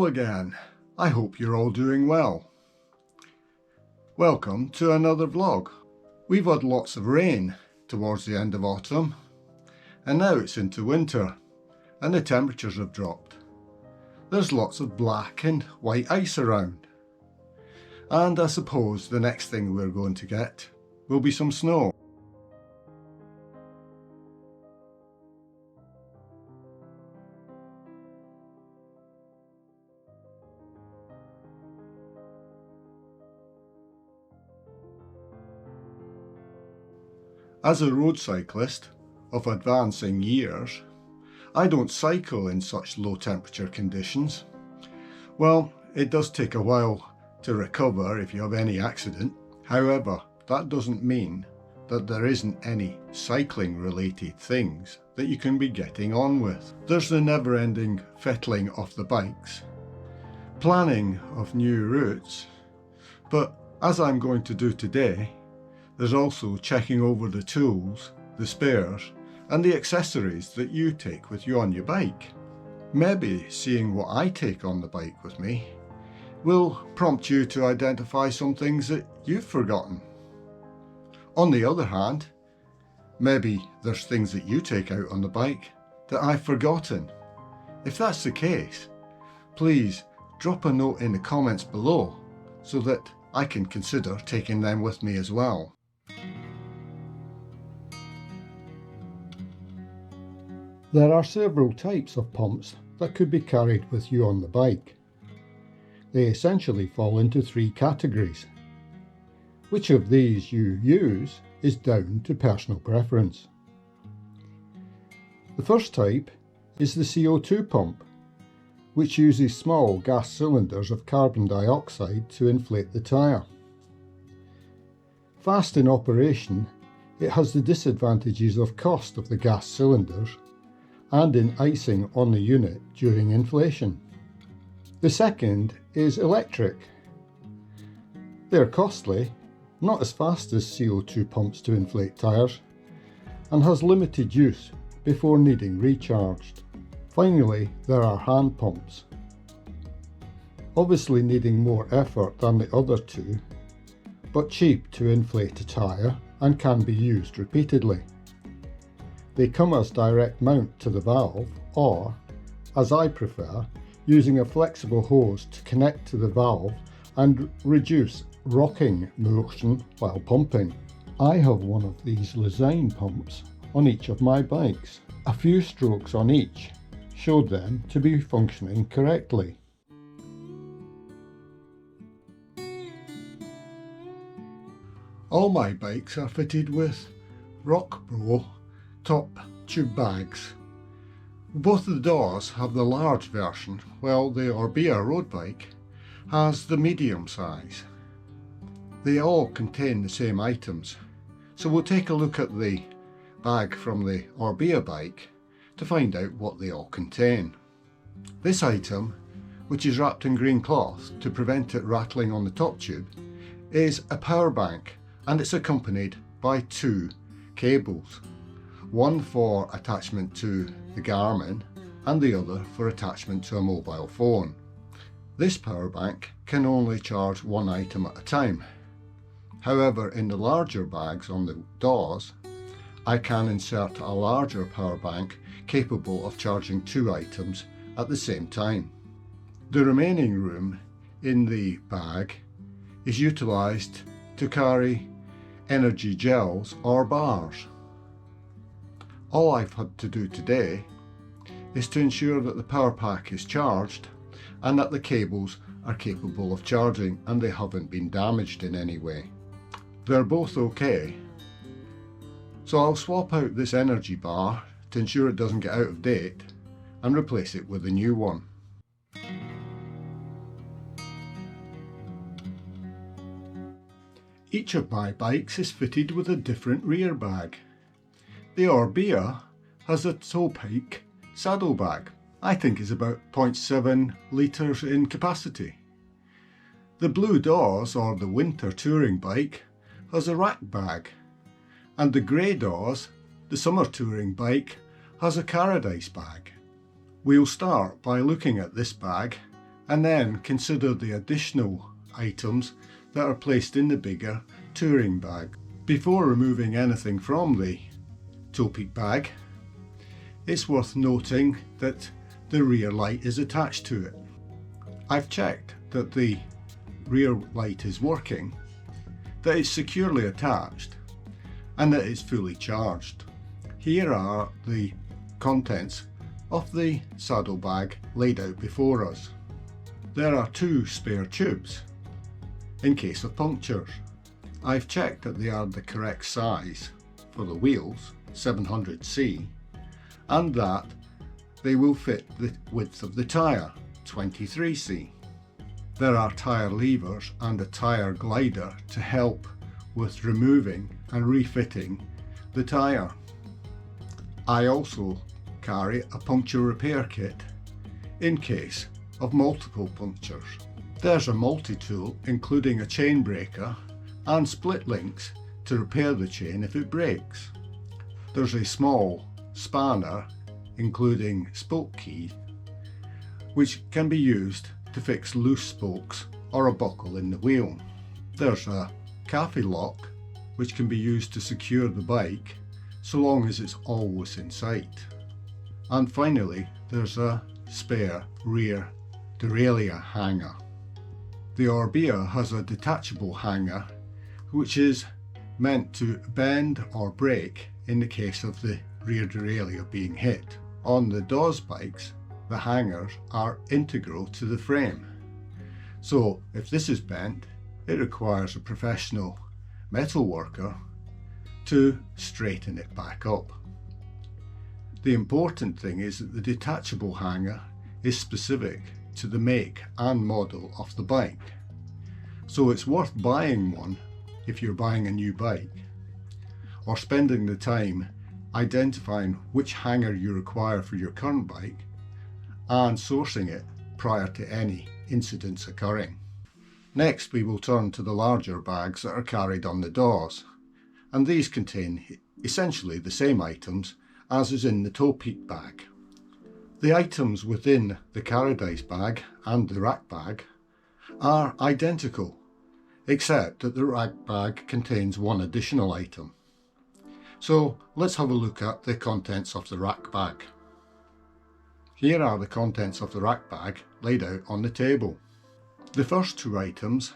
Hello again, I hope you're all doing well. Welcome to another vlog. We've had lots of rain towards the end of autumn, and now it's into winter and the temperatures have dropped. There's lots of black and white ice around, and I suppose the next thing we're going to get will be some snow. As a road cyclist of advancing years, I don't cycle in such low temperature conditions. Well, it does take a while to recover if you have any accident. However, that doesn't mean that there isn't any cycling related things that you can be getting on with. There's the never-ending fettling of the bikes, planning of new routes, but as I'm going to do today, there's also checking over the tools, the spares, and the accessories that you take with you on your bike. Maybe seeing what I take on the bike with me will prompt you to identify some things that you've forgotten. On the other hand, maybe there's things that you take out on the bike that I've forgotten. If that's the case, please drop a note in the comments below so that I can consider taking them with me as well. There are several types of pumps that could be carried with you on the bike. They essentially fall into three categories. Which of these you use is down to personal preference. The first type is the CO2 pump, which uses small gas cylinders of carbon dioxide to inflate the tyre. Fast in operation, it has the disadvantages of cost of the gas cylinders and in icing on the unit during inflation. The second is electric. They're costly, not as fast as CO2 pumps to inflate tyres, and has limited use before needing recharged. Finally, there are hand pumps. Obviously needing more effort than the other two, but cheap to inflate a tyre and can be used repeatedly. They come as direct mount to the valve or, as I prefer, using a flexible hose to connect to the valve and reduce rocking motion while pumping. I have one of these Lezyne pumps on each of my bikes. A few strokes on each showed them to be functioning correctly. All my bikes are fitted with Rockbro top tube bags. Both the doors have the large version, while the Orbea road bike has the medium size. They all contain the same items, so we'll take a look at the bag from the Orbea bike to find out what they all contain. This item, which is wrapped in green cloth to prevent it rattling on the top tube, is a power bank, and it's accompanied by two cables. One for attachment to the Garmin and the other for attachment to a mobile phone. This power bank can only charge one item at a time. However, in the larger bags on the doors, I can insert a larger power bank capable of charging two items at the same time. The remaining room in the bag is utilised to carry energy gels or bars. All I've had to do today is to ensure that the power pack is charged and that the cables are capable of charging and they haven't been damaged in any way. They're both okay, so I'll swap out this energy bar to ensure it doesn't get out of date and replace it with a new one. Each of my bikes is fitted with a different rear bag. The Orbea has a Towpike saddlebag. I think is about 0.7 litres in capacity. The Blue Doors, or the winter touring bike, has a rack bag, and the Grey Doors, the summer touring bike, has a Paradise bag. We'll start by looking at this bag and then consider the additional items that are placed in the bigger touring bag. Before removing anything from the toe peak bag, it's worth noting that the rear light is attached to it. I've checked that the rear light is working, that it's securely attached, and that it's fully charged. Here are the contents of the saddlebag laid out before us. There are 2 spare tubes in case of punctures. I've checked that they are the correct size for the wheels, 700C, and that they will fit the width of the tyre, 23C. There are tyre levers and a tyre glider to help with removing and refitting the tyre. I also carry a puncture repair kit in case of multiple punctures. There's a multi-tool including a chain breaker and split links to repair the chain if it breaks. There's a small spanner including spoke key which can be used to fix loose spokes or a buckle in the wheel. There's a cafe lock which can be used to secure the bike so long as it's always in sight. And finally, there's a spare rear derailleur hanger. The Orbea has a detachable hanger which is meant to bend or break in the case of the rear derailleur being hit. On the DOS bikes, the hangers are integral to the frame. So if this is bent, it requires a professional metal worker to straighten it back up. The important thing is that the detachable hanger is specific to the make and model of the bike. So it's worth buying one if you're buying a new bike, or spending the time identifying which hanger you require for your current bike and sourcing it prior to any incidents occurring. Next, we will turn to the larger bags that are carried on the doors, and these contain essentially the same items as is in the toe peak bag. The items within the Caradice bag and the rack bag are identical, except that the rack bag contains one additional item. So let's have a look at the contents of the rack bag. Here are the contents of the rack bag laid out on the table. The first 2 items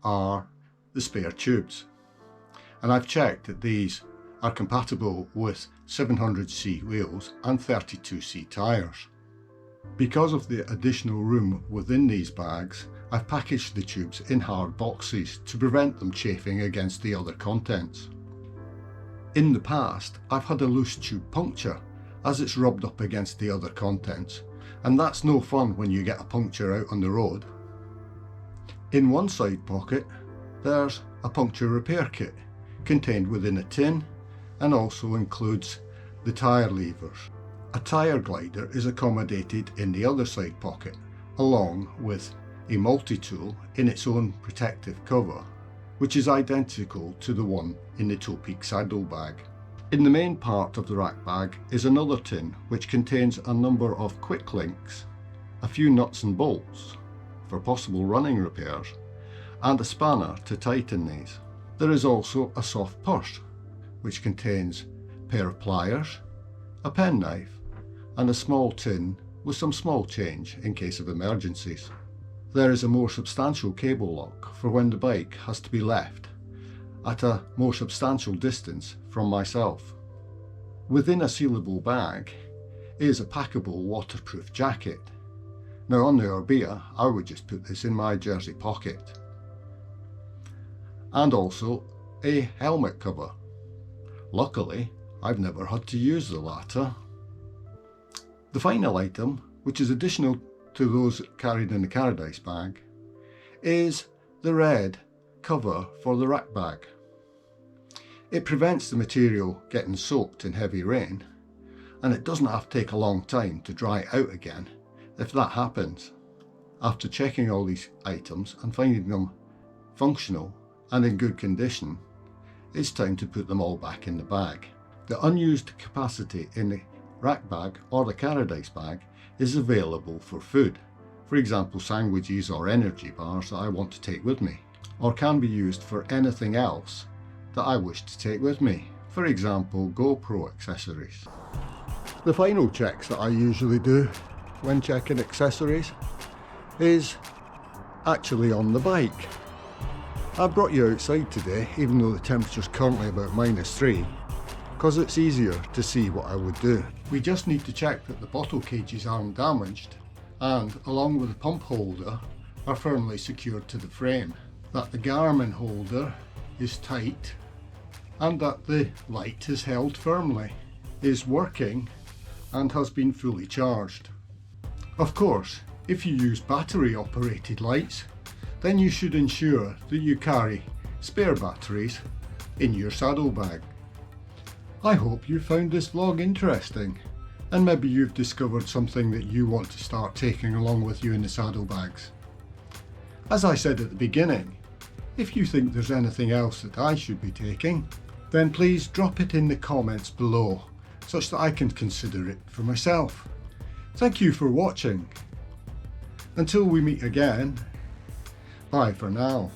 are the spare tubes, and I've checked that these are compatible with 700C wheels and 32C tyres. Because of the additional room within these bags, I've packaged the tubes in hard boxes to prevent them chafing against the other contents. In the past, I've had a loose tube puncture as it's rubbed up against the other contents, and that's no fun when you get a puncture out on the road. In one side pocket, there's a puncture repair kit contained within a tin and also includes the tyre levers. A tyre glider is accommodated in the other side pocket, along with a multi-tool in its own protective cover, which is identical to the one in the toe peak saddle bag. In the main part of the rack bag is another tin which contains a number of quick links, a few nuts and bolts for possible running repairs, and a spanner to tighten these. There is also a soft purse which contains a pair of pliers, a penknife, and a small tin with some small change in case of emergencies. There is a more substantial cable lock for when the bike has to be left at a more substantial distance from myself. Within a sealable bag is a packable waterproof jacket. Now on the Orbea, I would just put this in my jersey pocket. And also a helmet cover. Luckily, I've never had to use the latter. The final item, which is additional to those carried in the Caradice bag, is the red cover for the rack bag. It prevents the material getting soaked in heavy rain, and it doesn't have to take a long time to dry out again if that happens. After checking all these items and finding them functional and in good condition, it's time to put them all back in the bag. The unused capacity in the rack bag or the Caradice bag is available for food, for example sandwiches or energy bars that I want to take with me, or can be used for anything else that I wish to take with me, for example GoPro accessories. The final checks that I usually do when checking accessories is actually on the bike. I brought you outside today, even though the temperature's currently about -3, because it's easier to see what I would do. We just need to check that the bottle cages aren't damaged and, along with the pump holder, are firmly secured to the frame, that the Garmin holder is tight, and that the light is held firmly, is working and has been fully charged. Of course, if you use battery operated lights, then you should ensure that you carry spare batteries in your saddlebag. I hope you found this vlog interesting, and maybe you've discovered something that you want to start taking along with you in the saddlebags. As I said at the beginning, if you think there's anything else that I should be taking, then please drop it in the comments below, such that I can consider it for myself. Thank you for watching. Until we meet again, bye for now.